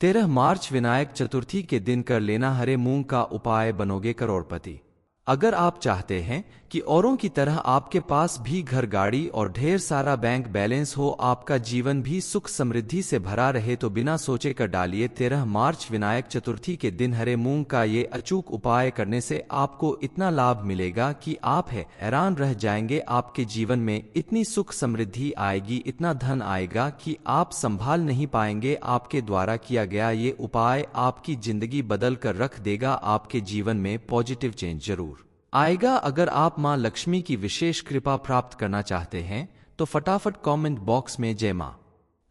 13 मार्च विनायक चतुर्थी के दिन कर लेना हरे मूंग का उपाय, बनोगे करोड़पति। अगर आप चाहते हैं कि औरों की तरह आपके पास भी घर, गाड़ी और ढेर सारा बैंक बैलेंस हो, आपका जीवन भी सुख समृद्धि से भरा रहे, तो बिना सोचे कर डालिए 13 मार्च विनायक चतुर्थी के दिन हरे मूंग का ये अचूक उपाय। करने से आपको इतना लाभ मिलेगा कि आप हैरान रह जाएंगे। आपके जीवन में इतनी सुख समृद्धि आएगी, इतना धन आएगा कि आप संभाल नहीं पाएंगे। आपके द्वारा किया गया ये उपाय आपकी जिंदगी बदल कर रख देगा। आपके जीवन में पॉजिटिव चेंज जरूर आएगा। अगर आप मां लक्ष्मी की विशेष कृपा प्राप्त करना चाहते हैं तो फटाफट कमेंट बॉक्स में जय मां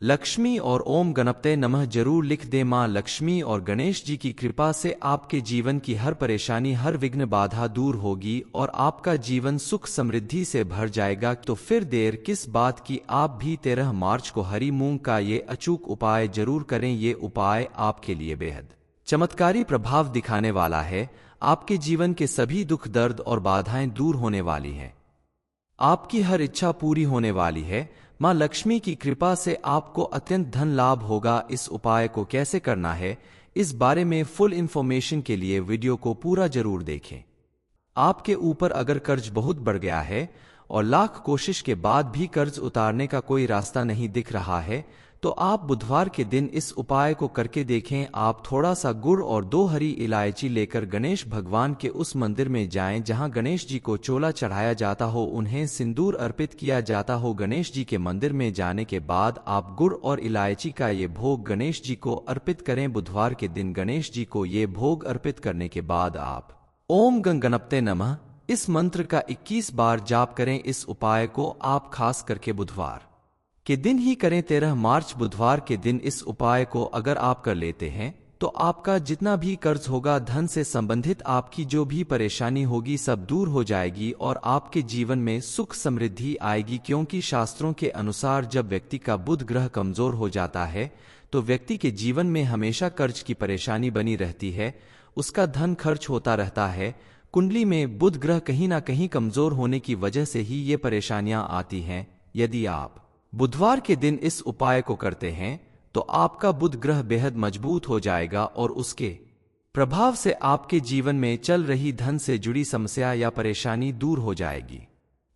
लक्ष्मी और ओम गणपते नमः जरूर लिख दें। मां लक्ष्मी और गणेश जी की कृपा से आपके जीवन की हर परेशानी, हर विघ्न बाधा दूर होगी और आपका जीवन सुख समृद्धि से भर जाएगा। तो फिर देर किस बात की, आप भी 13 मार्च को हरी मूंग का ये अचूक उपाय जरूर करें। ये उपाय आपके लिए बेहद चमत्कारी प्रभाव दिखाने वाला है। आपके जीवन के सभी दुख, दर्द और बाधाएं दूर होने वाली हैं। आपकी हर इच्छा पूरी होने वाली है। मां लक्ष्मी की कृपा से आपको अत्यंत धन लाभ होगा। इस उपाय को कैसे करना है, इस बारे में फुल इंफॉर्मेशन के लिए वीडियो को पूरा जरूर देखें। आपके ऊपर अगर कर्ज बहुत बढ़ गया है और लाख कोशिश के बाद भी कर्ज उतारने का कोई रास्ता नहीं दिख रहा है, तो आप बुधवार के दिन इस उपाय को करके देखें। आप थोड़ा सा गुड़ और 2 हरी इलायची लेकर गणेश भगवान के उस मंदिर में जाएं जहां गणेश जी को चोला चढ़ाया जाता हो, उन्हें सिंदूर अर्पित किया जाता हो। गणेश जी के मंदिर में जाने के बाद आप गुड़ और इलायची का ये भोग गणेश जी को अर्पित करें। बुधवार के दिन गणेश जी को ये भोग अर्पित करने के बाद आप ओम गं गणपते नमः इस मंत्र का 21 बार जाप करें। इस उपाय को आप खास करके बुधवार के दिन ही करें। 13 मार्च बुधवार के दिन इस उपाय को अगर आप कर लेते हैं तो आपका जितना भी कर्ज होगा, धन से संबंधित आपकी जो भी परेशानी होगी, सब दूर हो जाएगी और आपके जीवन में सुख समृद्धि आएगी। क्योंकि शास्त्रों के अनुसार जब व्यक्ति का बुध ग्रह कमजोर हो जाता है तो व्यक्ति के जीवन में हमेशा कर्ज की परेशानी बनी रहती है, उसका धन खर्च होता रहता है। कुंडली में बुध ग्रह कहीं ना कहीं कमजोर होने की वजह से ही ये परेशानियां आती हैं। यदि आप बुधवार के दिन इस उपाय को करते हैं तो आपका बुध ग्रह बेहद मजबूत हो जाएगा और उसके प्रभाव से आपके जीवन में चल रही धन से जुड़ी समस्या या परेशानी दूर हो जाएगी।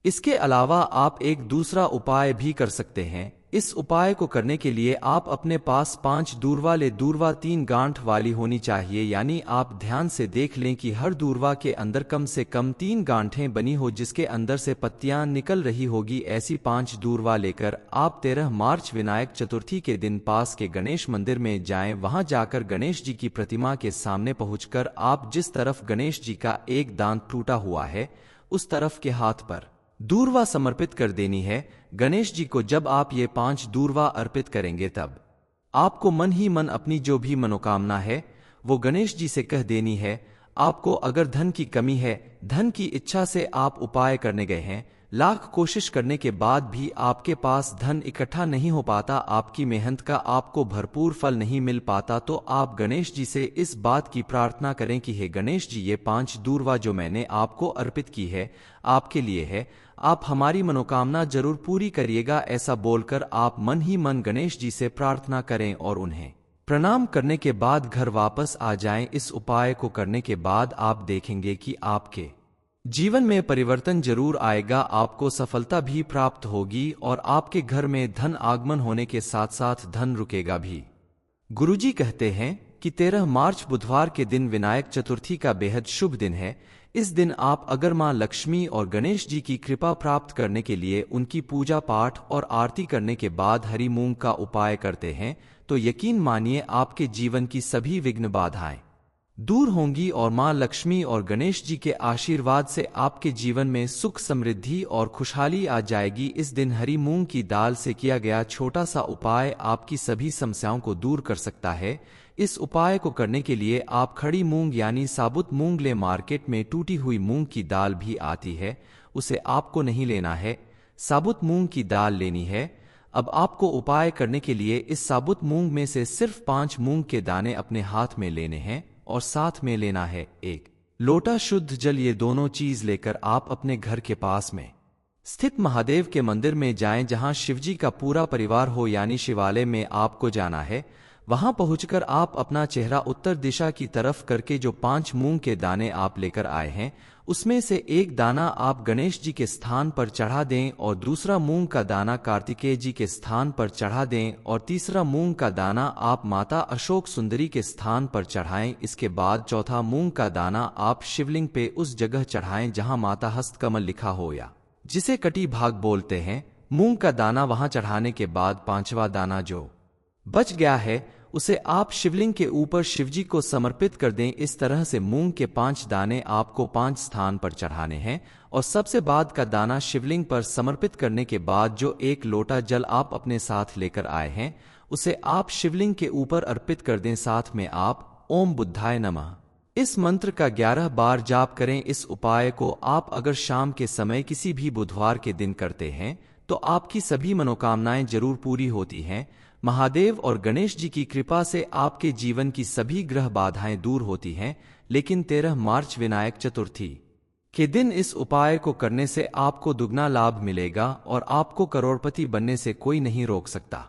इसके अलावा आप एक दूसरा उपाय भी कर सकते हैं। इस उपाय को करने के लिए आप अपने पास 5 दूर्वा ले। दूर्वा 3 गांठ वाली होनी चाहिए, यानी आप ध्यान से देख लें कि हर दूर्वा के अंदर कम से कम 3 गांठें बनी हो जिसके अंदर से पत्तियां निकल रही होगी। ऐसी 5 दूर्वा लेकर आप 13 मार्च विनायक चतुर्थी के दिन पास के गणेश मंदिर में जाएं। वहां जाकर गणेश जी की प्रतिमा के सामने पहुंचकर आप जिस तरफ गणेश जी का एक दांत टूटा हुआ है उस तरफ के हाथ पर दूर्वा समर्पित कर देनी है गणेश जी को। जब आप ये 5 दूर्वा अर्पित करेंगे तब आपको मन ही मन अपनी जो भी मनोकामना है वो गणेश जी से कह देनी है। आपको अगर धन की कमी है, धन की इच्छा से आप उपाय करने गए हैं, लाख कोशिश करने के बाद भी आपके पास धन इकट्ठा नहीं हो पाता, आपकी मेहनत का आपको भरपूर फल नहीं मिल पाता, तो आप गणेश जी से इस बात की प्रार्थना करें कि हे गणेश जी, ये 5 दूर्वा जो मैंने आपको अर्पित की है आपके लिए है, आप हमारी मनोकामना जरूर पूरी करिएगा। ऐसा बोलकर आप मन ही मन गणेश जी से प्रार्थना करें और उन्हें प्रणाम करने के बाद घर वापस आ जाएं। इस उपाय को करने के बाद आप देखेंगे कि आपके जीवन में परिवर्तन जरूर आएगा, आपको सफलता भी प्राप्त होगी और आपके घर में धन आगमन होने के साथ साथ धन रुकेगा भी। गुरुजी कहते हैं कि 13 मार्च बुधवार के दिन विनायक चतुर्थी का बेहद शुभ दिन है। इस दिन आप अगर मां लक्ष्मी और गणेश जी की कृपा प्राप्त करने के लिए उनकी पूजा पाठ और आरती करने के बाद हरी मूंग का उपाय करते हैं तो यकीन मानिए आपके जीवन की सभी विघ्न बाधाएं दूर होंगी और मां लक्ष्मी और गणेश जी के आशीर्वाद से आपके जीवन में सुख समृद्धि और खुशहाली आ जाएगी। इस दिन हरी मूंग की दाल से किया गया छोटा सा उपाय आपकी सभी समस्याओं को दूर कर सकता है। इस उपाय को करने के लिए आप खड़ी मूंग यानी साबुत मूंग ले। मार्केट में टूटी हुई मूंग की दाल भी आती है, उसे आपको नहीं लेना है, साबुत मूंग की दाल लेनी है। अब आपको उपाय करने के लिए इस साबुत मूंग में से सिर्फ 5 मूंग के दाने अपने हाथ में लेने हैं और साथ में लेना है 1 लोटा शुद्ध जल। ये दोनों चीज लेकर आप अपने घर के पास में स्थित महादेव के मंदिर में जाएं जहां शिवजी का पूरा परिवार हो, यानी शिवालय में आपको जाना है। वहां पहुंचकर आप अपना चेहरा उत्तर दिशा की तरफ करके जो 5 मूंग के दाने आप लेकर आए हैं उसमें से एक दाना आप गणेश जी के स्थान पर चढ़ा दें और दूसरा मूंग का दाना कार्तिकेय जी के स्थान पर चढ़ा दें और तीसरा मूंग का दाना आप माता अशोक सुंदरी के स्थान पर चढ़ाएं। इसके बाद चौथा मूंग का दाना आप शिवलिंग पे उस जगह चढ़ाएं जहां माता हस्तकमल लिखा हो या जिसे कटी भाग बोलते हैं। मूंग का दाना वहां चढ़ाने के बाद 5वां दाना जो बच गया है उसे आप शिवलिंग के ऊपर शिवजी को समर्पित कर दें। इस तरह से मूंग के 5 दाने आपको 5 स्थान पर चढ़ाने हैं और सबसे बाद का दाना शिवलिंग पर समर्पित करने के बाद जो 1 लोटा जल आप अपने साथ लेकर आए हैं उसे आप शिवलिंग के ऊपर अर्पित कर दें। साथ में आप ओम बुद्धाय नमः इस मंत्र का 11 बार जाप करें। इस उपाय को आप अगर शाम के समय किसी भी बुधवार के दिन करते हैं तो आपकी सभी मनोकामनाएं जरूर पूरी होती हैं। महादेव और गणेश जी की कृपा से आपके जीवन की सभी ग्रह बाधाएं दूर होती हैं। लेकिन 13 मार्च विनायक चतुर्थी के दिन इस उपाय को करने से आपको दुगना लाभ मिलेगा और आपको करोड़पति बनने से कोई नहीं रोक सकता।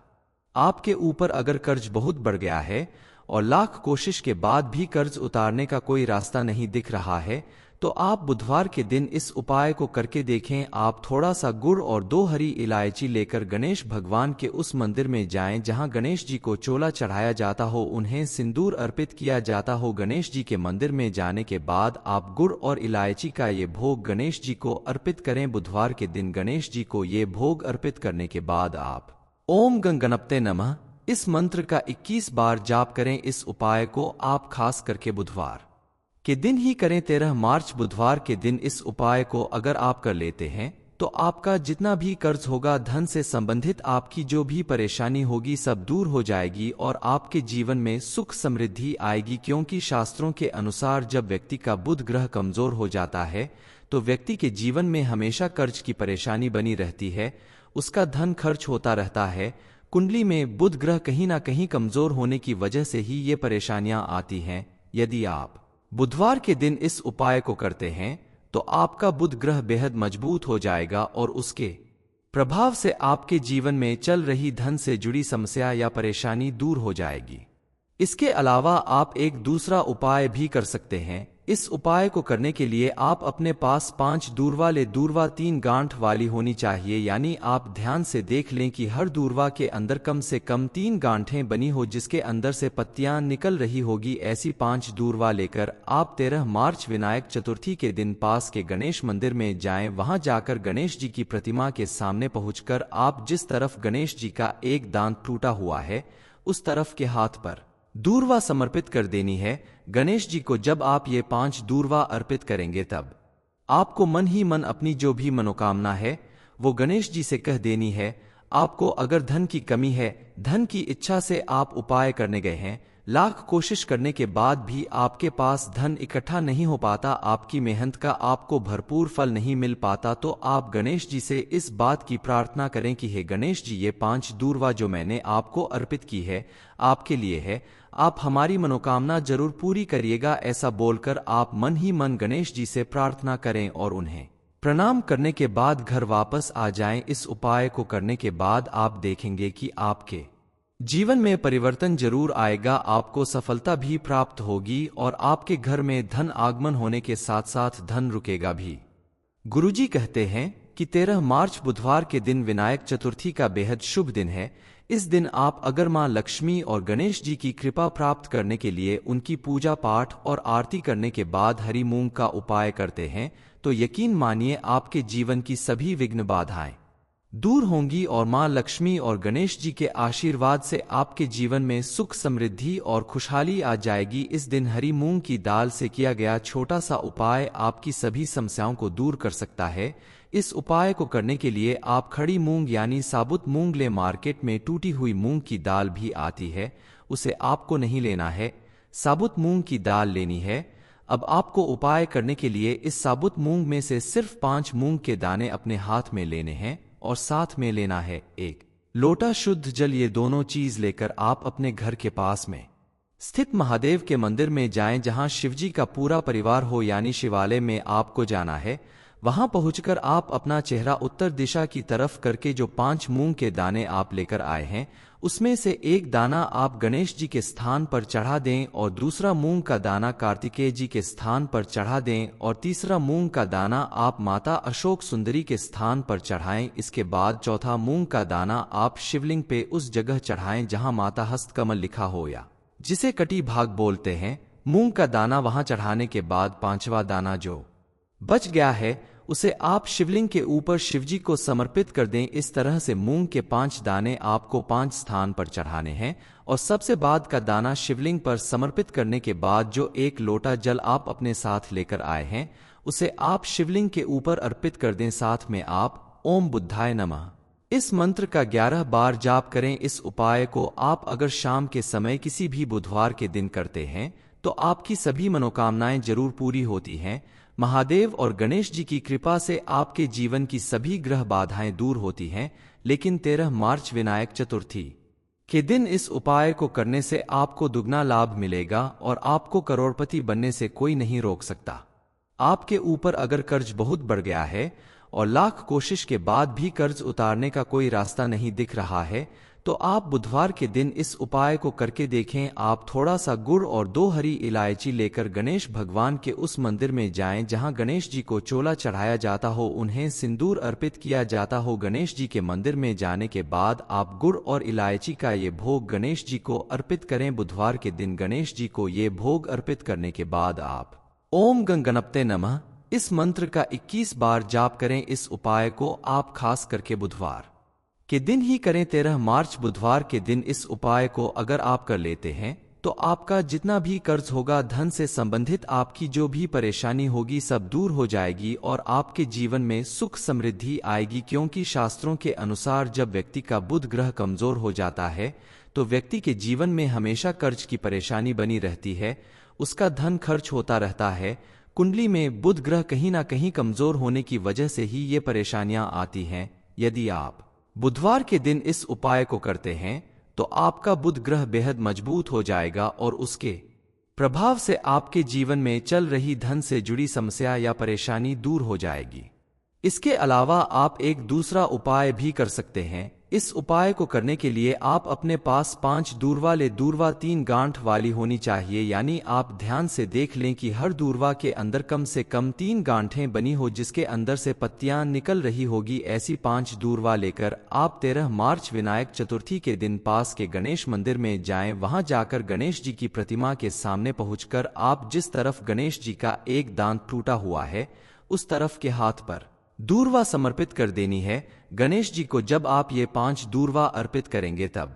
आपके ऊपर अगर कर्ज बहुत बढ़ गया है और लाख कोशिश के बाद भी कर्ज उतारने का कोई रास्ता नहीं दिख रहा है तो आप बुधवार के दिन इस उपाय को करके देखें। आप थोड़ा सा गुड़ और 2 हरी इलायची लेकर गणेश भगवान के उस मंदिर में जाएं जहां गणेश जी को चोला चढ़ाया जाता हो, उन्हें सिंदूर अर्पित किया जाता हो। गणेश जी के मंदिर में जाने के बाद आप गुड़ और इलायची का ये भोग गणेश जी को अर्पित करें। बुधवार के दिन गणेश जी को ये भोग अर्पित करने के बाद आप ओम गणपते नमः इस मंत्र का 21 बार जाप करें। इस उपाय को आप खास करके बुधवार के दिन ही करें। 13 मार्च बुधवार के दिन इस उपाय को अगर आप कर लेते हैं तो आपका जितना भी कर्ज होगा, धन से संबंधित आपकी जो भी परेशानी होगी सब दूर हो जाएगी और आपके जीवन में सुख समृद्धि आएगी। क्योंकि शास्त्रों के अनुसार जब व्यक्ति का बुध ग्रह कमजोर हो जाता है तो व्यक्ति के जीवन में हमेशा कर्ज की परेशानी बनी रहती है, उसका धन खर्च होता रहता है। कुंडली में बुध ग्रह कहीं ना कहीं कमजोर होने की वजह से ही ये परेशानियां आती हैं। यदि आप बुधवार के दिन इस उपाय को करते हैं तो आपका बुध ग्रह बेहद मजबूत हो जाएगा और उसके प्रभाव से आपके जीवन में चल रही धन से जुड़ी समस्या या परेशानी दूर हो जाएगी। इसके अलावा आप एक दूसरा उपाय भी कर सकते हैं। इस उपाय को करने के लिए आप अपने पास 5 दूर्वा ले। दूर्वा 3 गांठ वाली होनी चाहिए, यानी आप ध्यान से देख लें कि हर दूर्वा के अंदर कम से कम 3 गांठें बनी हो जिसके अंदर से पत्तियां निकल रही होगी। ऐसी 5 दूर्वा लेकर आप 13 मार्च विनायक चतुर्थी के दिन पास के गणेश मंदिर में जाएं। वहां जाकर गणेश जी की प्रतिमा के सामने पहुंचकर आप जिस तरफ गणेश जी का एक दांत टूटा हुआ है उस तरफ के हाथ पर दूर्वा समर्पित कर देनी है गणेश जी को। जब आप ये 5 दूर्वा अर्पित करेंगे तब आपको मन ही मन अपनी जो भी मनोकामना है वो गणेश जी से कह देनी है। आपको अगर धन की कमी है, धन की इच्छा से आप उपाय करने गए हैं, लाख कोशिश करने के बाद भी आपके पास धन इकट्ठा नहीं हो पाता, आपकी मेहनत का आपको भरपूर फल नहीं मिल पाता, तो आप गणेश जी से इस बात की प्रार्थना करें कि हे गणेश जी, ये 5 दूर्वा जो मैंने आपको अर्पित की है आपके लिए है, आप हमारी मनोकामना जरूर पूरी करिएगा। ऐसा बोलकर आप मन ही मन गणेश जी से प्रार्थना करें और उन्हें प्रणाम करने के बाद घर वापस आ जाएं। इस उपाय को करने के बाद आप देखेंगे कि आपके जीवन में परिवर्तन जरूर आएगा, आपको सफलता भी प्राप्त होगी और आपके घर में धन आगमन होने के साथ साथ धन रुकेगा भी। गुरुजी कहते हैं कि 13 मार्च बुधवार के दिन विनायक चतुर्थी का बेहद शुभ दिन है। इस दिन आप अगर मां लक्ष्मी और गणेश जी की कृपा प्राप्त करने के लिए उनकी पूजा पाठ और आरती करने के बाद हरी मूंग का उपाय करते हैं तो यकीन मानिए आपके जीवन की सभी विघ्न बाधाएं दूर होंगी और मां लक्ष्मी और गणेश जी के आशीर्वाद से आपके जीवन में सुख समृद्धि और खुशहाली आ जाएगी। इस दिन हरी मूंग की दाल से किया गया छोटा सा उपाय आपकी सभी समस्याओं को दूर कर सकता है। इस उपाय को करने के लिए आप खड़ी मूंग यानी साबुत मूंग ले। मार्केट में टूटी हुई मूंग की दाल भी आती है, उसे आपको नहीं लेना है, साबुत मूंग की दाल लेनी है। अब आपको उपाय करने के लिए इस साबुत मूंग में से सिर्फ 5 मूंग के दाने अपने हाथ में लेने हैं और साथ में लेना है 1 लोटा शुद्ध जल। ये दोनों चीज लेकर आप अपने घर के पास में स्थित महादेव के मंदिर में जाएं जहां शिवजी का पूरा परिवार हो, यानी शिवालय में आपको जाना है। वहां पहुंचकर आप अपना चेहरा उत्तर दिशा की तरफ करके जो 5 मूंग के दाने आप लेकर आए हैं उसमें से एक दाना आप गणेश जी के स्थान पर चढ़ा दें और दूसरा मूंग का दाना कार्तिकेय जी के स्थान पर चढ़ा दें और तीसरा मूंग का दाना आप माता अशोक सुंदरी के स्थान पर चढ़ाएं। इसके बाद चौथा मूंग का दाना आप शिवलिंग पे उस जगह चढ़ाएं जहां माता हस्तकमल लिखा हो या जिसे कटी भाग बोलते हैं। मूंग का दाना वहां चढ़ाने के बाद पांचवा दाना जो बच गया है उसे आप शिवलिंग के ऊपर शिवजी को समर्पित कर दें। इस तरह से मूंग के 5 दाने आपको 5 स्थान पर चढ़ाने हैं और सबसे बाद का दाना शिवलिंग पर समर्पित करने के बाद जो 1 लोटा जल आप अपने साथ लेकर आए हैं उसे आप शिवलिंग के ऊपर अर्पित कर दें। साथ में आप ओम बुद्धाय नमः इस मंत्र का 11 बार जाप करें। इस उपाय को आप अगर शाम के समय किसी भी बुधवार के दिन करते हैं तो आपकी सभी मनोकामनाएं जरूर पूरी होती हैं। महादेव और गणेश जी की कृपा से आपके जीवन की सभी ग्रह बाधाएं दूर होती हैं। लेकिन 13 मार्च विनायक चतुर्थी के दिन इस उपाय को करने से आपको दुगना लाभ मिलेगा और आपको करोड़पति बनने से कोई नहीं रोक सकता। आपके ऊपर अगर कर्ज बहुत बढ़ गया है और लाख कोशिश के बाद भी कर्ज उतारने का कोई रास्ता नहीं दिख रहा है तो आप बुधवार के दिन इस उपाय को करके देखें। आप थोड़ा सा गुड़ और 2 हरी इलायची लेकर गणेश भगवान के उस मंदिर में जाएं जहां गणेश जी को चोला चढ़ाया जाता हो, उन्हें सिंदूर अर्पित किया जाता हो। गणेश जी के मंदिर में जाने के बाद आप गुड़ और इलायची का ये भोग गणेश जी को अर्पित करें। बुधवार के दिन गणेश जी को ये भोग अर्पित करने के बाद आप ओम गणपते नमः इस मंत्र का 21 बार जाप करें। इस उपाय को आप खास करके बुधवार के दिन ही करें। 13 मार्च बुधवार के दिन इस उपाय को अगर आप कर लेते हैं तो आपका जितना भी कर्ज होगा, धन से संबंधित आपकी जो भी परेशानी होगी सब दूर हो जाएगी और आपके जीवन में सुख समृद्धि आएगी। क्योंकि शास्त्रों के अनुसार जब व्यक्ति का बुध ग्रह कमजोर हो जाता है तो व्यक्ति के जीवन में हमेशा कर्ज की परेशानी बनी रहती है, उसका धन खर्च होता रहता है। कुंडली में बुध ग्रह कहीं ना कहीं कमजोर होने की वजह से ही ये परेशानियां आती हैं। यदि आप बुधवार के दिन इस उपाय को करते हैं तो आपका बुध ग्रह बेहद मजबूत हो जाएगा और उसके प्रभाव से आपके जीवन में चल रही धन से जुड़ी समस्या या परेशानी दूर हो जाएगी। इसके अलावा आप एक दूसरा उपाय भी कर सकते हैं। इस उपाय को करने के लिए आप अपने पास 5 दूर्वा ले। दूर्वा 3 गांठ वाली होनी चाहिए, यानी आप ध्यान से देख लें कि हर दूर्वा के अंदर कम से कम 3 गांठें बनी हो जिसके अंदर से पत्तियां निकल रही होगी। ऐसी 5 दूर्वा लेकर आप 13 मार्च विनायक चतुर्थी के दिन पास के गणेश मंदिर में जाएं। वहां जाकर गणेश जी की प्रतिमा के सामने पहुंचकर आप जिस तरफ गणेश जी का एक दांत टूटा हुआ है उस तरफ के हाथ पर दूर्वा समर्पित कर देनी है गणेश जी को। जब आप ये 5 दूर्वा अर्पित करेंगे तब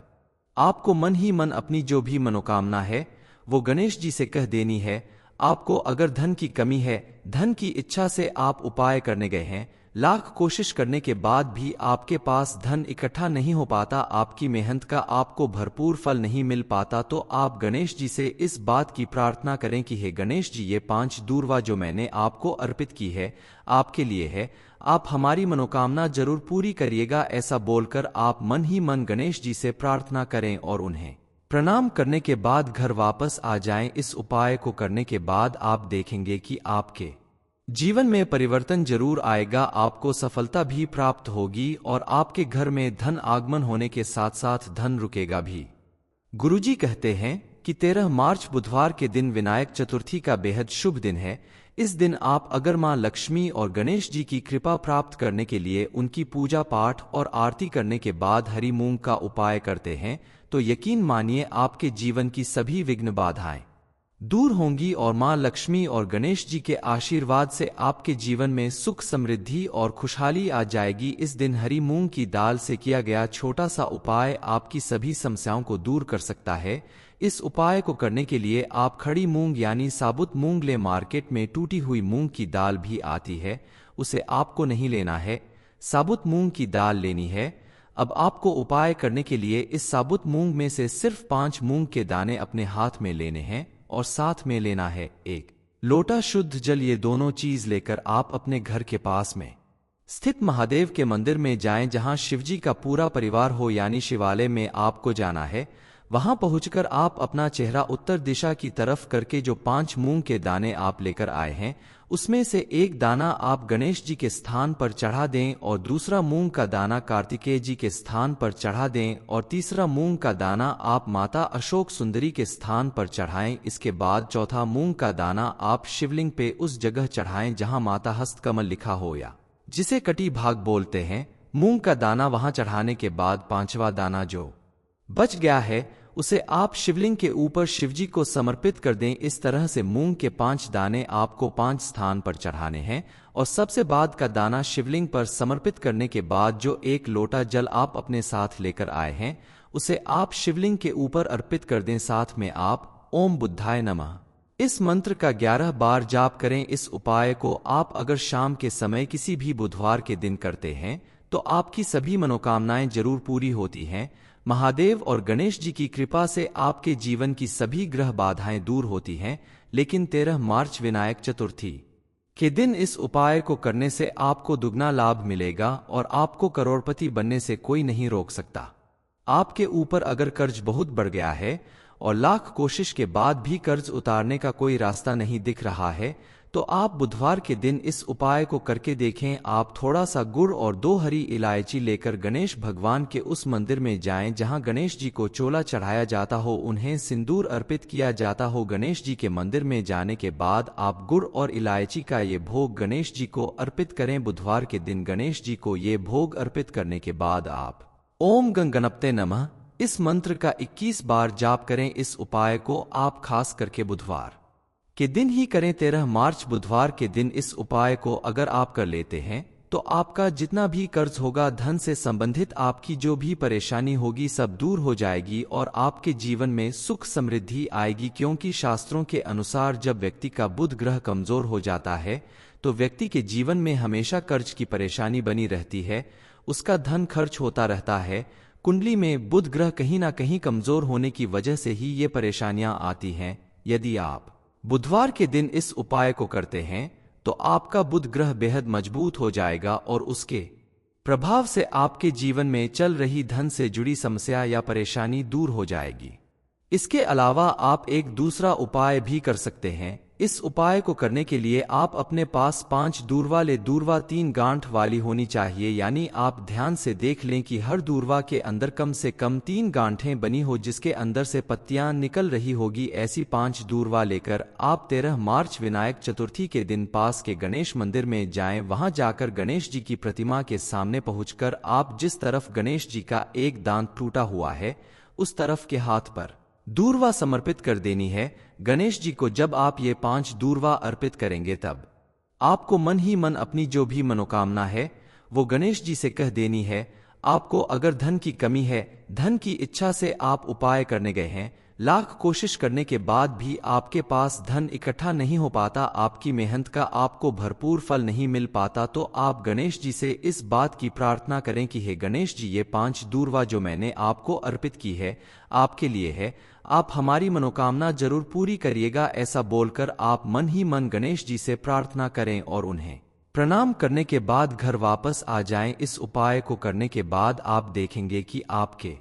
आपको मन ही मन अपनी जो भी मनोकामना है वो गणेश जी से कह देनी है। आपको अगर धन की कमी है, धन की इच्छा से आप उपाय करने गए हैं, लाख कोशिश करने के बाद भी आपके पास धन इकट्ठा नहीं हो पाता, आपकी मेहनत का आपको भरपूर फल नहीं मिल पाता, तो आप गणेश जी से इस बात की प्रार्थना करें कि हे गणेश जी, ये 5 दूर्वा जो मैंने आपको अर्पित की है आपके लिए है, आप हमारी मनोकामना जरूर पूरी करिएगा। ऐसा बोलकर आप मन ही मन गणेश जी से प्रार्थना करें और उन्हें प्रणाम करने के बाद घर वापस आ जाएं। इस उपाय को करने के बाद आप देखेंगे कि आपके जीवन में परिवर्तन जरूर आएगा, आपको सफलता भी प्राप्त होगी और आपके घर में धन आगमन होने के साथ साथ धन रुकेगा भी। गुरुजी कहते हैं कि 13 मार्च बुधवार के दिन विनायक चतुर्थी का बेहद शुभ दिन है। इस दिन आप अगर मां लक्ष्मी और गणेश जी की कृपा प्राप्त करने के लिए उनकी पूजा पाठ और आरती करने के बाद हरी मूंग का उपाय करते हैं तो यकीन मानिए आपके जीवन की सभी विघ्न बाधाएं दूर होंगी और मां लक्ष्मी और गणेश जी के आशीर्वाद से आपके जीवन में सुख समृद्धि और खुशहाली आ जाएगी। इस दिन हरी मूंग की दाल से किया गया छोटा सा उपाय आपकी सभी समस्याओं को दूर कर सकता है। इस उपाय को करने के लिए आप खड़ी मूंग यानी साबुत मूंग ले। मार्केट में टूटी हुई मूंग की दाल भी आती है, उसे आपको नहीं लेना है, साबुत मूंग की दाल लेनी है। अब आपको उपाय करने के लिए इस साबुत मूंग में से सिर्फ 5 मूंग के दाने अपने हाथ में लेने हैं और साथ में लेना है 1 लोटा शुद्ध जल। ये दोनों चीज लेकर आप अपने घर के पास में स्थित महादेव के मंदिर में जाएं जहां शिवजी का पूरा परिवार हो, यानी शिवालय में आपको जाना है। वहां पहुंचकर आप अपना चेहरा उत्तर दिशा की तरफ करके जो 5 मूंग के दाने आप लेकर आए हैं उसमें से एक दाना आप गणेश जी के स्थान पर चढ़ा दें और दूसरा मूंग का दाना कार्तिकेय जी के स्थान पर चढ़ा दें और तीसरा मूंग का दाना आप माता अशोक सुंदरी के स्थान पर चढ़ाएं। इसके बाद चौथा मूंग का दाना आप शिवलिंग पे उस जगह चढ़ाएं जहां माता हस्तकमल लिखा हो या जिसे कटी भाग बोलते हैं। मूंग का दाना वहां चढ़ाने के बाद 5वां दाना जो बच गया है उसे आप शिवलिंग के ऊपर शिवजी को समर्पित कर दें। इस तरह से मूंग के 5 दाने आपको 5 स्थान पर चढ़ाने हैं और सबसे बाद का दाना शिवलिंग पर समर्पित करने के बाद जो 1 लोटा जल आप अपने साथ लेकर आए हैं उसे आप शिवलिंग के ऊपर अर्पित कर दें। साथ में आप ओम बुद्धाय नमः इस मंत्र का 11 बार जाप करें। इस उपाय को आप अगर शाम के समय किसी भी बुधवार के दिन करते हैं तो आपकी सभी मनोकामनाएं जरूर पूरी होती हैं। महादेव और गणेश जी की कृपा से आपके जीवन की सभी ग्रह बाधाएं दूर होती हैं। लेकिन 13 मार्च विनायक चतुर्थी के दिन इस उपाय को करने से आपको दुगना लाभ मिलेगा और आपको करोड़पति बनने से कोई नहीं रोक सकता। आपके ऊपर अगर कर्ज बहुत बढ़ गया है और लाख कोशिश के बाद भी कर्ज उतारने का कोई रास्ता नहीं दिख रहा है तो आप बुधवार के दिन इस उपाय को करके देखें। आप थोड़ा सा गुड़ और 2 हरी इलायची लेकर गणेश भगवान के उस मंदिर में जाएं जहां गणेश जी को चोला चढ़ाया जाता हो, उन्हें सिंदूर अर्पित किया जाता हो। गणेश जी के मंदिर में जाने के बाद आप गुड़ और इलायची का ये भोग गणेश जी को अर्पित करें। बुधवार के दिन गणेश जी को ये भोग अर्पित करने के बाद आप ओम गणपते नमः इस मंत्र का 21 बार जाप करें। इस उपाय को आप खास करके बुधवार के दिन ही करें। 13 मार्च बुधवार के दिन इस उपाय को अगर आप कर लेते हैं तो आपका जितना भी कर्ज होगा, धन से संबंधित आपकी जो भी परेशानी होगी सब दूर हो जाएगी और आपके जीवन में सुख समृद्धि आएगी। क्योंकि शास्त्रों के अनुसार जब व्यक्ति का बुध ग्रह कमजोर हो जाता है तो व्यक्ति के जीवन में हमेशा कर्ज की परेशानी बनी रहती है, उसका धन खर्च होता रहता है। कुंडली में बुध ग्रह कहीं ना कहीं कमजोर होने की वजह से ही ये परेशानियां आती हैं। यदि आप बुधवार के दिन इस उपाय को करते हैं तो आपका बुध ग्रह बेहद मजबूत हो जाएगा और उसके प्रभाव से आपके जीवन में चल रही धन से जुड़ी समस्या या परेशानी दूर हो जाएगी। इसके अलावा आप एक दूसरा उपाय भी कर सकते हैं। इस उपाय को करने के लिए आप अपने पास 5 दूर्वा ले। दूर्वा 3 गांठ वाली होनी चाहिए, यानी आप ध्यान से देख लें कि हर दूर्वा के अंदर कम से कम 3 गांठें बनी हो जिसके अंदर से पत्तियां निकल रही होगी। ऐसी 5 दूर्वा लेकर आप 13 मार्च विनायक चतुर्थी के दिन पास के गणेश मंदिर में जाएं। वहां जाकर गणेश जी की प्रतिमा के सामने पहुंचकर आप जिस तरफ गणेश जी का एक दांत टूटा हुआ है उस तरफ के हाथ पर दूर्वा समर्पित कर देनी है। गणेश जी को जब आप ये 5 दूर्वा अर्पित करेंगे तब आपको मन ही मन अपनी जो भी मनोकामना है वो गणेश जी से कह देनी है। आपको अगर धन की कमी है, धन की इच्छा से आप उपाय करने गए हैं, लाख कोशिश करने के बाद भी आपके पास धन इकट्ठा नहीं हो पाता, आपकी मेहनत का आपको भरपूर फल नहीं मिल पाता, तो आप गणेश जी से इस बात की प्रार्थना करें कि हे गणेश जी, ये 5 दूर्वा जो मैंने आपको अर्पित की है आपके लिए है, आप हमारी मनोकामना जरूर पूरी करिएगा। ऐसा बोलकर आप मन ही मन गणेश जी से प्रार्थना करें और उन्हें प्रणाम करने के बाद घर वापस आ जाएं। इस उपाय को करने के बाद आप देखेंगे कि आपके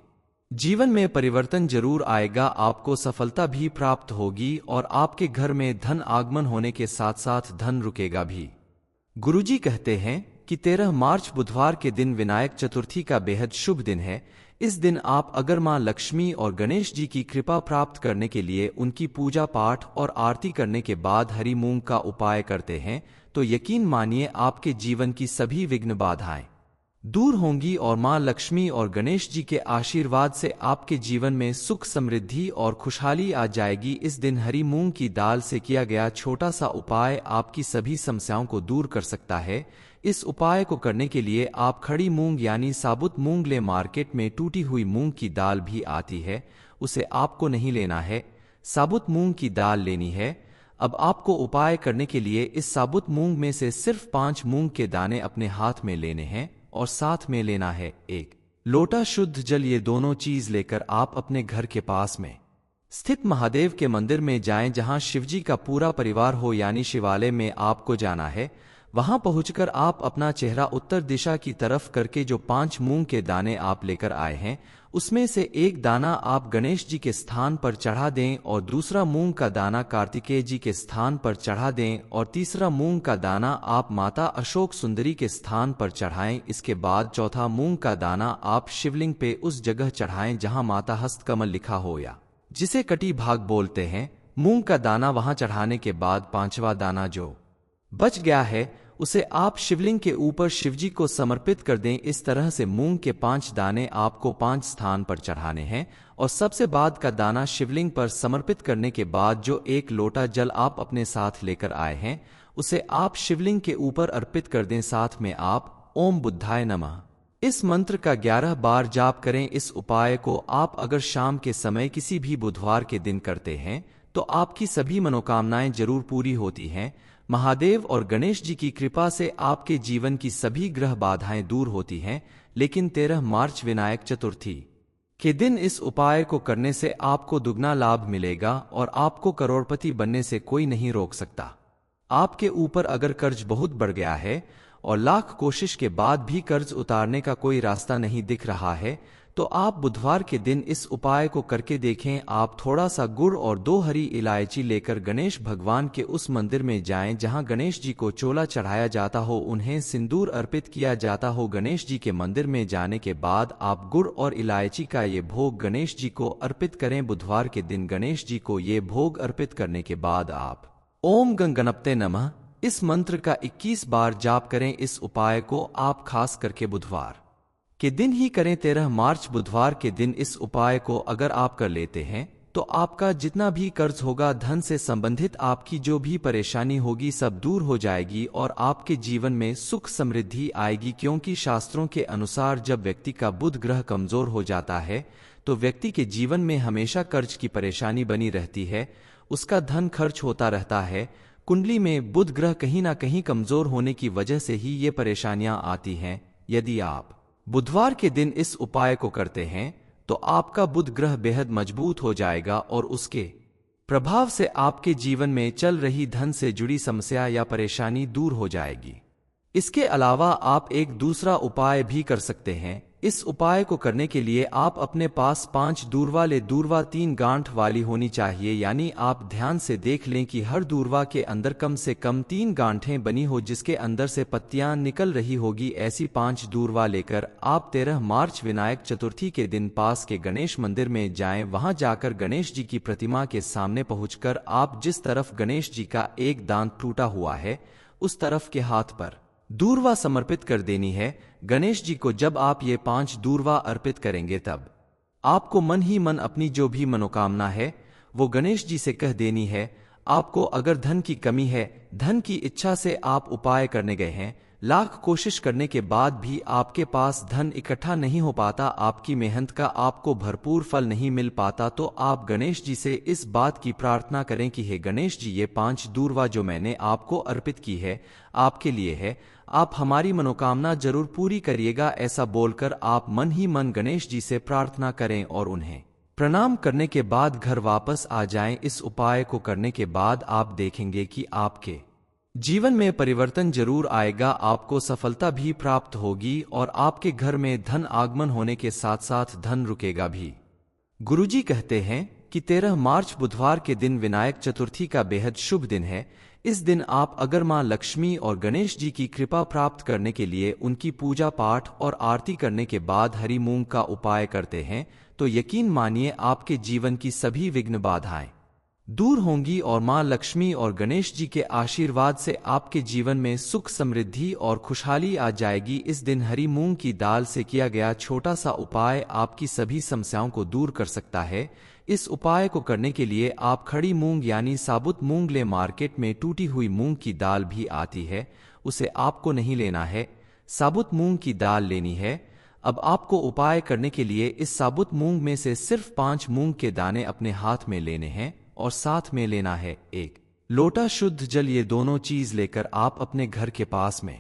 जीवन में परिवर्तन जरूर आएगा, आपको सफलता भी प्राप्त होगी और आपके घर में धन आगमन होने के साथ साथ धन रुकेगा भी। गुरुजी कहते हैं कि 13 मार्च बुधवार के दिन विनायक चतुर्थी का बेहद शुभ दिन है। इस दिन आप अगर मां लक्ष्मी और गणेश जी की कृपा प्राप्त करने के लिए उनकी पूजा पाठ और आरती करने के बाद हरी मूंग का उपाय करते हैं तो यकीन मानिए आपके जीवन की सभी विघ्न बाधाएं दूर होंगी और मां लक्ष्मी और गणेश जी के आशीर्वाद से आपके जीवन में सुख समृद्धि और खुशहाली आ जाएगी। इस दिन हरी मूंग की दाल से किया गया छोटा सा उपाय आपकी सभी समस्याओं को दूर कर सकता है। इस उपाय को करने के लिए आप खड़ी मूंग यानी साबुत मूंग ले। मार्केट में टूटी हुई मूंग की दाल भी आती है, उसे आपको नहीं लेना है, साबुत मूंग की दाल लेनी है। अब आपको उपाय करने के लिए इस साबुत मूंग में से सिर्फ 5 मूंग के दाने अपने हाथ में लेने हैं और साथ में लेना है 1 लोटा शुद्ध जल। ये दोनों चीज लेकर आप अपने घर के पास में स्थित महादेव के मंदिर में जाएं जहां शिवजी का पूरा परिवार हो, यानी शिवालय में आपको जाना है। वहां पहुंचकर आप अपना चेहरा उत्तर दिशा की तरफ करके जो 5 मूंग के दाने आप लेकर आए हैं उसमें से एक दाना आप गणेश जी के स्थान पर चढ़ा दें और दूसरा मूंग का दाना कार्तिकेय जी के स्थान पर चढ़ा दें और तीसरा मूंग का दाना आप माता अशोक सुंदरी के स्थान पर चढ़ाएं। इसके बाद चौथा मूंग का दाना आप शिवलिंग पे उस जगह चढ़ाएं जहां माता हस्तकमल लिखा हो या जिसे कटी भाग बोलते हैं। मूंग का दाना वहां चढ़ाने के बाद 5वां दाना जो बच गया है उसे आप शिवलिंग के ऊपर शिवजी को समर्पित कर दें। इस तरह से मूंग के 5 दाने आपको 5 स्थान पर चढ़ाने हैं और सबसे बाद का दाना शिवलिंग पर समर्पित करने के बाद जो 1 लोटा जल आप अपने साथ लेकर आए हैं उसे आप शिवलिंग के ऊपर अर्पित कर दें। साथ में आप ओम बुद्धाय नमः इस मंत्र का 11 बार जाप करें। इस उपाय को आप अगर शाम के समय किसी भी बुधवार के दिन करते हैं तो आपकी सभी मनोकामनाएं जरूर पूरी होती हैं। महादेव और गणेश जी की कृपा से आपके जीवन की सभी ग्रह बाधाएं दूर होती हैं। लेकिन 13 मार्च विनायक चतुर्थी के दिन इस उपाय को करने से आपको दुगना लाभ मिलेगा और आपको करोड़पति बनने से कोई नहीं रोक सकता। आपके ऊपर अगर कर्ज बहुत बढ़ गया है और लाख कोशिश के बाद भी कर्ज उतारने का कोई रास्ता नहीं दिख रहा है तो आप बुधवार के दिन इस उपाय को करके देखें। आप थोड़ा सा गुड़ और 2 हरी इलायची लेकर गणेश भगवान के उस मंदिर में जाएं जहां गणेश जी को चोला चढ़ाया जाता हो, उन्हें सिंदूर अर्पित किया जाता हो। गणेश जी के मंदिर में जाने के बाद आप गुड़ और इलायची का ये भोग गणेश जी को अर्पित करें। बुधवार के दिन गणेश जी को ये भोग अर्पित करने के बाद आप ओम गणपते नमः इस मंत्र का 21 बार जाप करें। इस उपाय को आप खास करके बुधवार के दिन ही करें। 13 मार्च बुधवार के दिन इस उपाय को अगर आप कर लेते हैं तो आपका जितना भी कर्ज होगा, धन से संबंधित आपकी जो भी परेशानी होगी सब दूर हो जाएगी और आपके जीवन में सुख समृद्धि आएगी। क्योंकि शास्त्रों के अनुसार जब व्यक्ति का बुध ग्रह कमजोर हो जाता है तो व्यक्ति के जीवन में हमेशा कर्ज की परेशानी बनी रहती है, उसका धन खर्च होता रहता है। कुंडली में बुध ग्रह कहीं ना कहीं कमजोर होने की वजह से ही ये परेशानियां आती हैं। यदि आप बुधवार के दिन इस उपाय को करते हैं तो आपका बुध ग्रह बेहद मजबूत हो जाएगा और उसके प्रभाव से आपके जीवन में चल रही धन से जुड़ी समस्या या परेशानी दूर हो जाएगी। इसके अलावा आप एक दूसरा उपाय भी कर सकते हैं। इस उपाय को करने के लिए आप अपने पास 5 दूर्वा ले। दूर्वा 3 गांठ वाली होनी चाहिए, यानी आप ध्यान से देख लें कि हर दूर्वा के अंदर कम से कम 3 गांठें बनी हो जिसके अंदर से पत्तियां निकल रही होगी। ऐसी 5 दूर्वा लेकर आप 13 मार्च विनायक चतुर्थी के दिन पास के गणेश मंदिर में जाएं। वहां जाकर गणेश जी की प्रतिमा के सामने पहुंचकर आप जिस तरफ गणेश जी का एक दांत टूटा हुआ है उस तरफ के हाथ पर दूर्वा समर्पित कर देनी है गणेश जी को। जब आप ये 5 दूर्वा अर्पित करेंगे तब आपको मन ही मन अपनी जो भी मनोकामना है वो गणेश जी से कह देनी है। आपको अगर धन की कमी है, धन की इच्छा से आप उपाय करने गए हैं, लाख कोशिश करने के बाद भी आपके पास धन इकट्ठा नहीं हो पाता, आपकी मेहनत का आपको भरपूर फल नहीं मिल पाता, तो आप गणेश जी से इस बात की प्रार्थना करें कि हे गणेश जी, ये 5 दूर्वा जो मैंने आपको अर्पित की है आपके लिए है, आप हमारी मनोकामना जरूर पूरी करिएगा। ऐसा बोलकर आप मन ही मन गणेश जी से प्रार्थना करें और उन्हें प्रणाम करने के बाद घर वापस आ जाएं। इस उपाय को करने के बाद आप देखेंगे कि आपके जीवन में परिवर्तन जरूर आएगा, आपको सफलता भी प्राप्त होगी और आपके घर में धन आगमन होने के साथ साथ धन रुकेगा भी। गुरुजी कहते हैं कि 13 मार्च बुधवार के दिन विनायक चतुर्थी का बेहद शुभ दिन है। इस दिन आप अगर मां लक्ष्मी और गणेश जी की कृपा प्राप्त करने के लिए उनकी पूजा पाठ और आरती करने के बाद हरी मूंग का उपाय करते हैं तो यकीन मानिए आपके जीवन की सभी विघ्न बाधाएं दूर होंगी और मां लक्ष्मी और गणेश जी के आशीर्वाद से आपके जीवन में सुख समृद्धि और खुशहाली आ जाएगी। इस दिन हरी मूंग की दाल से किया गया छोटा सा उपाय आपकी सभी समस्याओं को दूर कर सकता है। इस उपाय को करने के लिए आप खड़ी मूंग यानी साबुत मूंग ले। मार्केट में टूटी हुई मूंग की दाल भी आती है, उसे आपको नहीं लेना है, साबुत मूंग की दाल लेनी है। अब आपको उपाय करने के लिए इस साबुत मूंग में से सिर्फ 5 मूंग के दाने अपने हाथ में लेने हैं और साथ में लेना है 1 लोटा शुद्ध जल। ये दोनों चीज लेकर आप अपने घर के पास में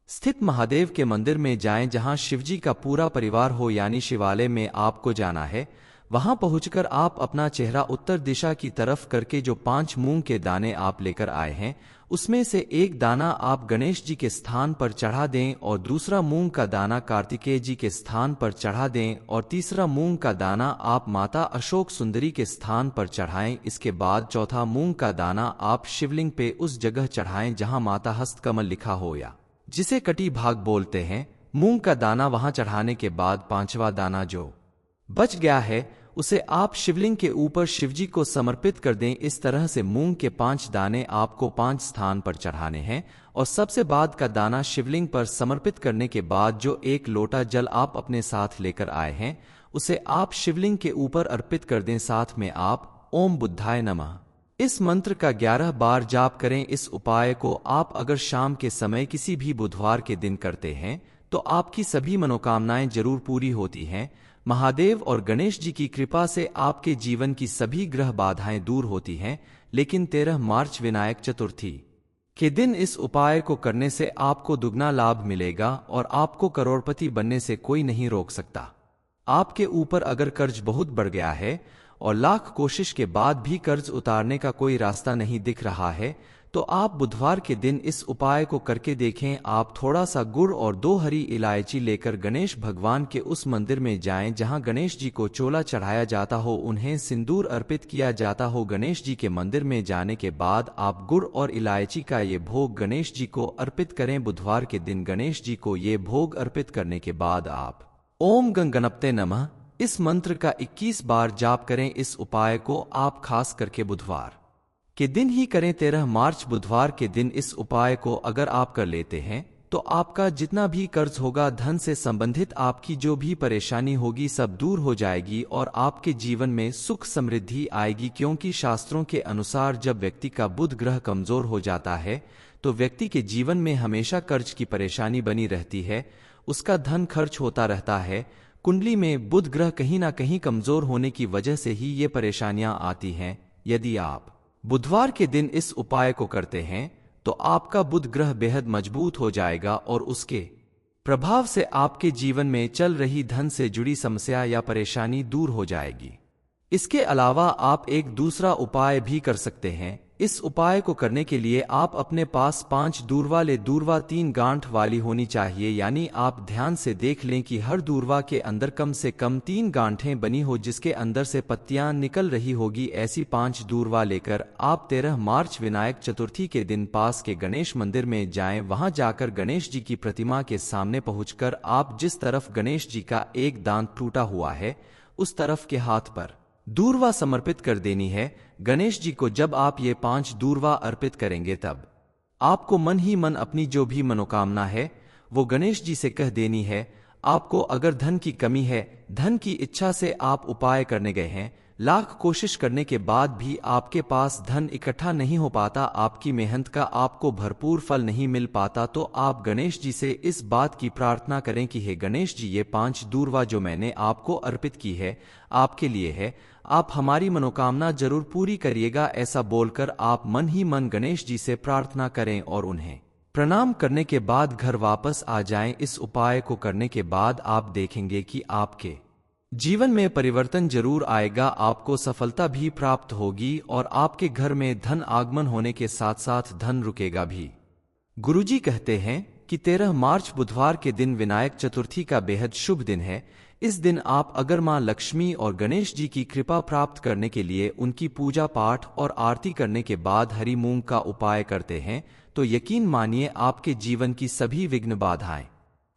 स्थित महादेव के मंदिर में जाएं जहां शिवजी का पूरा परिवार हो, यानी शिवालय में आपको जाना है। वहां पहुंचकर आप अपना चेहरा उत्तर दिशा की तरफ करके जो 5 मूंग के दाने आप लेकर आए हैं उसमें से एक दाना आप गणेश जी के स्थान पर चढ़ा दें और दूसरा मूंग का दाना कार्तिकेय जी के स्थान पर चढ़ा दें और तीसरा मूंग का दाना आप माता अशोक सुंदरी के स्थान पर चढ़ाएं। इसके बाद चौथा मूंग का दाना आप शिवलिंग पे उस जगह चढ़ाएं जहां माता हस्तकमल लिखा हो या जिसे कटी भाग बोलते हैं। मूंग का दाना वहां चढ़ाने के बाद 5वां दाना जो बच गया है उसे आप शिवलिंग के ऊपर शिवजी को समर्पित कर दें। इस तरह से मूंग के 5 दाने आपको 5 स्थान पर चढ़ाने हैं और सबसे बाद का दाना शिवलिंग पर समर्पित करने के बाद जो 1 लोटा जल आप अपने साथ लेकर आए हैं उसे आप शिवलिंग के ऊपर अर्पित कर दें। साथ में आप ओम बुद्धाय नमः इस मंत्र का 11 बार जाप करें। इस उपाय को आप अगर शाम के समय किसी भी बुधवार के दिन करते हैं तो आपकी सभी मनोकामनाएं जरूर पूरी होती हैं। महादेव और गणेश जी की कृपा से आपके जीवन की सभी ग्रह बाधाएं दूर होती हैं। लेकिन 13 मार्च विनायक चतुर्थी के दिन इस उपाय को करने से आपको दुगना लाभ मिलेगा और आपको करोड़पति बनने से कोई नहीं रोक सकता। आपके ऊपर अगर कर्ज बहुत बढ़ गया है और लाख कोशिश के बाद भी कर्ज उतारने का कोई रास्ता नहीं दिख रहा है तो आप बुधवार के दिन इस उपाय को करके देखें। आप थोड़ा सा गुड़ और 2 हरी इलायची लेकर गणेश भगवान के उस मंदिर में जाएं जहां गणेश जी को चोला चढ़ाया जाता हो, उन्हें सिंदूर अर्पित किया जाता हो। गणेश जी के मंदिर में जाने के बाद आप गुड़ और इलायची का ये भोग गणेश जी को अर्पित करें। बुधवार के दिन गणेश जी को ये भोग अर्पित करने के बाद आप ओम गं गणपते नमः इस मंत्र का 21 बार जाप करें। इस उपाय को आप खास करके बुधवार के दिन ही करें। 13 मार्च बुधवार के दिन इस उपाय को अगर आप कर लेते हैं तो आपका जितना भी कर्ज होगा, धन से संबंधित आपकी जो भी परेशानी होगी सब दूर हो जाएगी और आपके जीवन में सुख समृद्धि आएगी। क्योंकि शास्त्रों के अनुसार जब व्यक्ति का बुध ग्रह कमजोर हो जाता है तो व्यक्ति के जीवन में हमेशा कर्ज की परेशानी बनी रहती है, उसका धन खर्च होता रहता है। कुंडली में बुध ग्रह कहीं ना कहीं कमजोर होने की वजह से ही ये परेशानियां आती हैं। यदि आप बुधवार के दिन इस उपाय को करते हैं तो आपका बुध ग्रह बेहद मजबूत हो जाएगा और उसके प्रभाव से आपके जीवन में चल रही धन से जुड़ी समस्या या परेशानी दूर हो जाएगी। इसके अलावा आप एक दूसरा उपाय भी कर सकते हैं। इस उपाय को करने के लिए आप अपने पास 5 दूर्वा ले। दूर्वा 3 गांठ वाली होनी चाहिए, यानी आप ध्यान से देख लें कि हर दूर्वा के अंदर कम से कम 3 गांठें बनी हो जिसके अंदर से पत्तियां निकल रही होगी। ऐसी 5 दूर्वा लेकर आप 13 मार्च विनायक चतुर्थी के दिन पास के गणेश मंदिर में जाएं। वहां जाकर गणेश जी की प्रतिमा के सामने पहुंचकर आप जिस तरफ गणेश जी का एक दांत टूटा हुआ है उस तरफ के हाथ पर दूर्वा समर्पित कर देनी है गणेश जी को। जब आप ये 5 दूर्वा अर्पित करेंगे तब आपको मन ही मन अपनी जो भी मनोकामना है वो गणेश जी से कह देनी है। आपको अगर धन की कमी है, धन की इच्छा से आप उपाय करने गए हैं, लाख कोशिश करने के बाद भी आपके पास धन इकट्ठा नहीं हो पाता, आपकी मेहनत का आपको भरपूर फल नहीं मिल पाता, तो आप गणेश जी से इस बात की प्रार्थना करें कि हे गणेश जी, ये 5 दूर्वा जो मैंने आपको अर्पित की है आपके लिए है, आप हमारी मनोकामना जरूर पूरी करिएगा। ऐसा बोलकर आप मन ही मन गणेश जी से प्रार्थना करें और उन्हें प्रणाम करने के बाद घर वापस आ जाएं। इस उपाय को करने के बाद आप देखेंगे कि आपके जीवन में परिवर्तन जरूर आएगा, आपको सफलता भी प्राप्त होगी और आपके घर में धन आगमन होने के साथ साथ धन रुकेगा भी। गुरुजी कहते हैं कि 13 मार्च बुधवार के दिन विनायक चतुर्थी का बेहद शुभ दिन है। इस दिन आप अगर मां लक्ष्मी और गणेश जी की कृपा प्राप्त करने के लिए उनकी पूजा पाठ और आरती करने के बाद हरी मूंग का उपाय करते हैं तो यकीन मानिए आपके जीवन की सभी विघ्न बाधाएं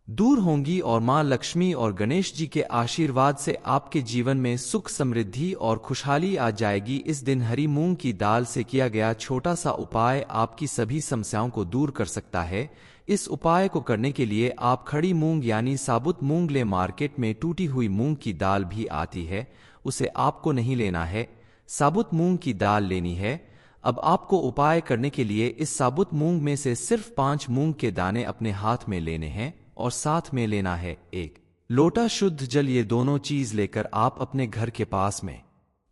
दूर होंगी और मां लक्ष्मी और गणेश जी के आशीर्वाद से आपके जीवन में सुख समृद्धि और खुशहाली आ जाएगी। इस दिन हरी मूंग की दाल से किया गया छोटा सा उपाय आपकी सभी समस्याओं को दूर कर सकता है। इस उपाय को करने के लिए आप खड़ी मूंग यानी साबुत मूंग ले। मार्केट में टूटी हुई मूंग की दाल भी आती है, उसे आपको नहीं लेना है, साबुत मूंग की दाल लेनी है। अब आपको उपाय करने के लिए इस साबुत मूंग में से सिर्फ 5 मूंग के दाने अपने हाथ में लेने हैं और साथ में लेना है 1 लोटा शुद्ध जल। ये दोनों चीज लेकर आप अपने घर के पास में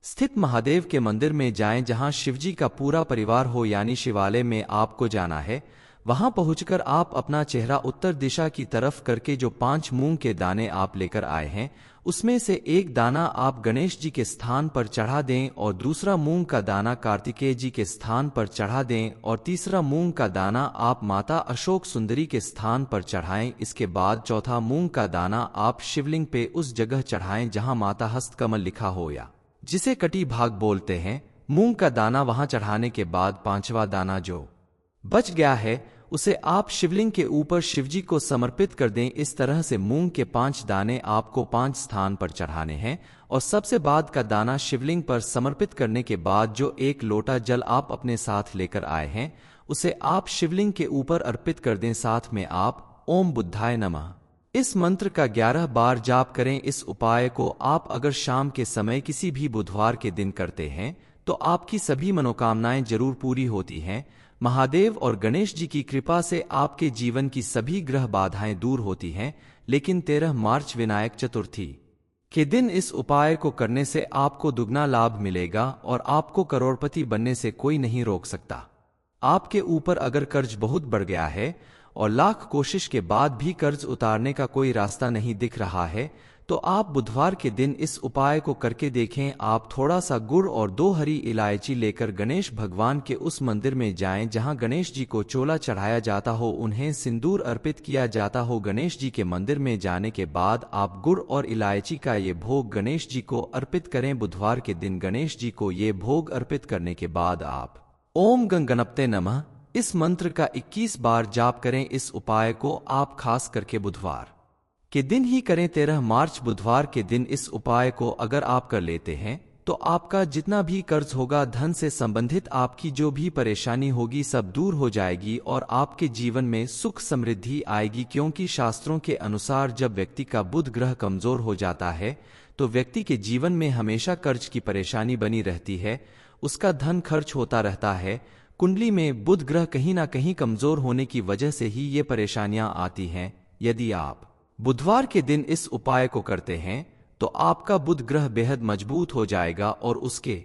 स्थित महादेव के मंदिर में जाएं जहां शिवजी का पूरा परिवार हो, यानी शिवालय में आपको जाना है। वहां पहुंचकर आप अपना चेहरा उत्तर दिशा की तरफ करके जो 5 मूंग के दाने आप लेकर आए हैं उसमें से एक दाना आप गणेश जी के स्थान पर चढ़ा दें और दूसरा मूंग का दाना कार्तिकेय जी के स्थान पर चढ़ा दें और तीसरा मूंग का दाना आप माता अशोक सुंदरी के स्थान पर चढ़ाएं। इसके बाद चौथा मूंग का दाना आप शिवलिंग पे उस जगह चढ़ाएं जहां माता हस्तकमल लिखा हो या जिसे कटी भाग बोलते हैं। मूंग का दाना वहां चढ़ाने के बाद पांचवा दाना जो बच गया है उसे आप शिवलिंग के ऊपर शिवजी को समर्पित कर दें। इस तरह से मूंग के 5 दाने आपको 5 स्थान पर चढ़ाने हैं और सबसे बाद का दाना शिवलिंग पर समर्पित करने के बाद जो 1 लोटा जल आप अपने साथ लेकर आए हैं उसे आप शिवलिंग के ऊपर अर्पित कर दें। साथ में आप ओम बुद्धाय नमः इस मंत्र का 11 बार जाप करें। इस उपाय को आप अगर शाम के समय किसी भी बुधवार के दिन करते हैं तो आपकी सभी मनोकामनाएं जरूर पूरी होती हैं। महादेव और गणेश जी की कृपा से आपके जीवन की सभी ग्रह बाधाएं दूर होती हैं। लेकिन 13 मार्च विनायक चतुर्थी के दिन इस उपाय को करने से आपको दुगना लाभ मिलेगा और आपको करोड़पति बनने से कोई नहीं रोक सकता। आपके ऊपर अगर कर्ज बहुत बढ़ गया है और लाख कोशिश के बाद भी कर्ज उतारने का कोई रास्ता नहीं दिख रहा है तो आप बुधवार के दिन इस उपाय को करके देखें। आप थोड़ा सा गुड़ और 2 हरी इलायची लेकर गणेश भगवान के उस मंदिर में जाएं जहां गणेश जी को चोला चढ़ाया जाता हो, उन्हें सिंदूर अर्पित किया जाता हो। गणेश जी के मंदिर में जाने के बाद आप गुड़ और इलायची का ये भोग गणेश जी को अर्पित करें। बुधवार के दिन गणेश जी को ये भोग अर्पित करने के बाद आप ओम गणपते नमः इस मंत्र का 21 बार जाप करें। इस उपाय को आप खास करके बुधवार के दिन ही करें। 13 मार्च बुधवार के दिन इस उपाय को अगर आप कर लेते हैं तो आपका जितना भी कर्ज होगा, धन से संबंधित आपकी जो भी परेशानी होगी सब दूर हो जाएगी और आपके जीवन में सुख समृद्धि आएगी। क्योंकि शास्त्रों के अनुसार जब व्यक्ति का बुध ग्रह कमजोर हो जाता है तो व्यक्ति के जीवन में हमेशा कर्ज की परेशानी बनी रहती है, उसका धन खर्च होता रहता है। कुंडली में बुध ग्रह कहीं ना कहीं कमजोर होने की वजह से ही ये परेशानियां आती हैं। यदि आप बुधवार के दिन इस उपाय को करते हैं तो आपका बुध ग्रह बेहद मजबूत हो जाएगा और उसके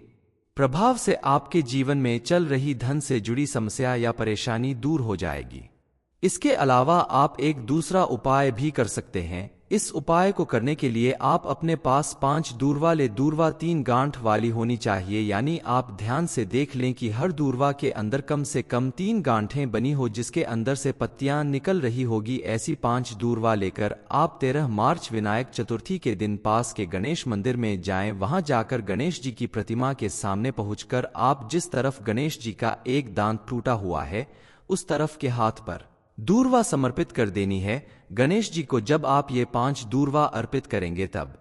प्रभाव से आपके जीवन में चल रही धन से जुड़ी समस्या या परेशानी दूर हो जाएगी। इसके अलावा आप एक दूसरा उपाय भी कर सकते हैं। इस उपाय को करने के लिए आप अपने पास 5 दूर्वा ले। दूर्वा 3 गांठ वाली होनी चाहिए, यानी आप ध्यान से देख लें कि हर दूर्वा के अंदर कम से कम 3 गांठें बनी हो जिसके अंदर से पत्तियां निकल रही होगी। ऐसी 5 दूर्वा लेकर आप 13 मार्च विनायक चतुर्थी के दिन पास के गणेश मंदिर में जाएं। वहां जाकर गणेश जी की प्रतिमा के सामने पहुंचकर आप जिस तरफ गणेश जी का एक दांत टूटा हुआ है उस तरफ के हाथ पर दूर्वा समर्पित कर देनी है गणेश जी को। जब आप ये 5 दूर्वा अर्पित करेंगे तब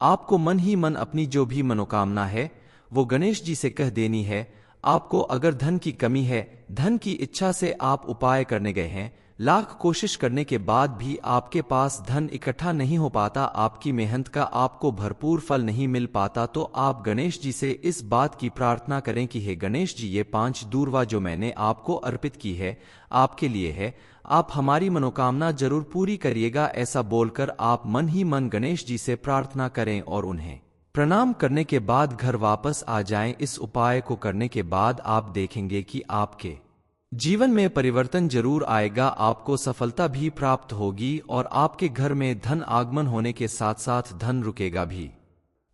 आपको मन ही मन अपनी जो भी मनोकामना है वो गणेश जी से कह देनी है। आपको अगर धन की कमी है, धन की इच्छा से आप उपाय करने गए हैं, लाख कोशिश करने के बाद भी आपके पास धन इकट्ठा नहीं हो पाता, आपकी मेहनत का आपको भरपूर फल नहीं मिल पाता, तो आप गणेश जी से इस बात की प्रार्थना करें कि हे गणेश जी, ये 5 दूर्वा जो मैंने आपको अर्पित की है आपके लिए है, आप हमारी मनोकामना जरूर पूरी करिएगा। ऐसा बोलकर आप मन ही मन गणेश जी से प्रार्थना करें और उन्हें प्रणाम करने के बाद घर वापस आ जाएं। इस उपाय को करने के बाद आप देखेंगे कि आपके जीवन में परिवर्तन जरूर आएगा, आपको सफलता भी प्राप्त होगी और आपके घर में धन आगमन होने के साथ साथ धन रुकेगा भी।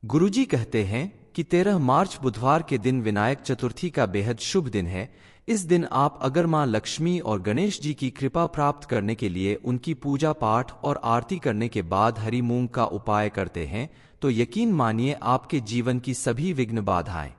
गुरुजी कहते हैं कि 13 मार्च बुधवार के दिन विनायक चतुर्थी का बेहद शुभ दिन है। इस दिन आप अगर मां लक्ष्मी और गणेश जी की कृपा प्राप्त करने के लिए उनकी पूजा पाठ और आरती करने के बाद हरी मूंग का उपाय करते हैं तो यकीन मानिए आपके जीवन की सभी विघ्न बाधाएं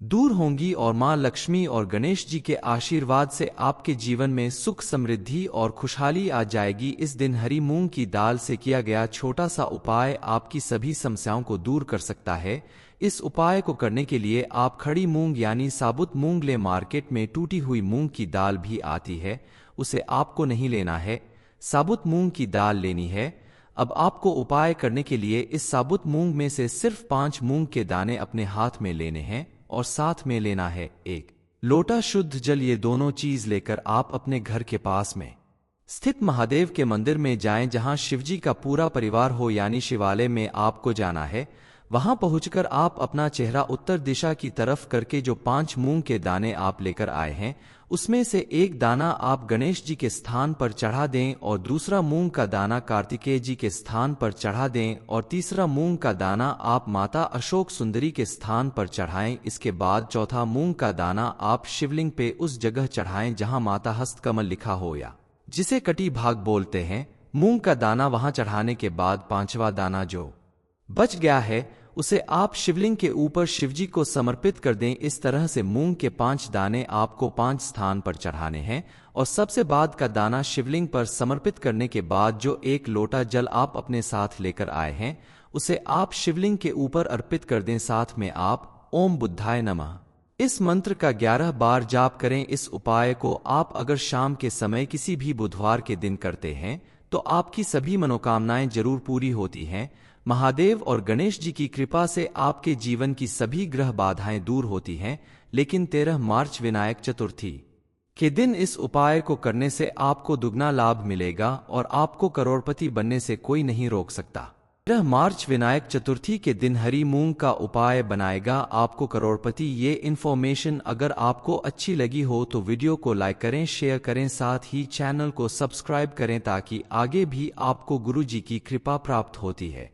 दूर होंगी और मां लक्ष्मी और गणेश जी के आशीर्वाद से आपके जीवन में सुख समृद्धि और खुशहाली आ जाएगी। इस दिन हरी मूंग की दाल से किया गया छोटा सा उपाय आपकी सभी समस्याओं को दूर कर सकता है। इस उपाय को करने के लिए आप खड़ी मूंग यानी साबुत मूंग ले। मार्केट में टूटी हुई मूंग की दाल भी आती है, उसे आपको नहीं लेना है, साबुत मूंग की दाल लेनी है। अब आपको उपाय करने के लिए इस साबुत मूंग में से सिर्फ 5 मूंग के दाने अपने हाथ में लेने हैं और साथ में लेना है 1 लोटा शुद्ध जल। ये दोनों चीज लेकर आप अपने घर के पास में स्थित महादेव के मंदिर में जाएं जहां शिवजी का पूरा परिवार हो, यानी शिवालय में आपको जाना है। वहां पहुंचकर आप अपना चेहरा उत्तर दिशा की तरफ करके जो 5 मूंग के दाने आप लेकर आए हैं उसमें से एक दाना आप गणेश जी के स्थान पर चढ़ा दें और दूसरा मूंग का दाना कार्तिकेय जी के स्थान पर चढ़ा दें और तीसरा मूंग का दाना आप माता अशोक सुंदरी के स्थान पर चढ़ाएं। इसके बाद चौथा मूंग का दाना आप शिवलिंग पे उस जगह चढ़ाएं जहां माता हस्तकमल लिखा हो या जिसे कटी भाग बोलते हैं। मूंग का दाना वहां चढ़ाने के बाद 5वां दाना जो बच गया है उसे आप शिवलिंग के ऊपर शिवजी को समर्पित कर दें। इस तरह से मूंग के 5 दाने आपको 5 स्थान पर चढ़ाने हैं और सबसे बाद का दाना शिवलिंग पर समर्पित करने के बाद जो 1 लोटा जल आप अपने साथ लेकर आए हैं उसे आप शिवलिंग के ऊपर अर्पित कर दें। साथ में आप ओम बुद्धाय नमः इस मंत्र का 11 बार जाप करें। इस उपाय को आप अगर शाम के समय किसी भी बुधवार के दिन करते हैं तो आपकी सभी मनोकामनाएं जरूर पूरी होती हैं। महादेव और गणेश जी की कृपा से आपके जीवन की सभी ग्रह बाधाएं दूर होती हैं। लेकिन 13 मार्च विनायक चतुर्थी के दिन इस उपाय को करने से आपको दुगना लाभ मिलेगा और आपको करोड़पति बनने से कोई नहीं रोक सकता। 13 मार्च विनायक चतुर्थी के दिन हरी मूंग का उपाय बनाएगा आपको करोड़पति। ये इन्फॉर्मेशन अगर आपको अच्छी लगी हो तो वीडियो को लाइक करें, शेयर करें, साथ ही चैनल को सब्सक्राइब करें ताकि आगे भी आपको गुरु जी की कृपा प्राप्त होती है।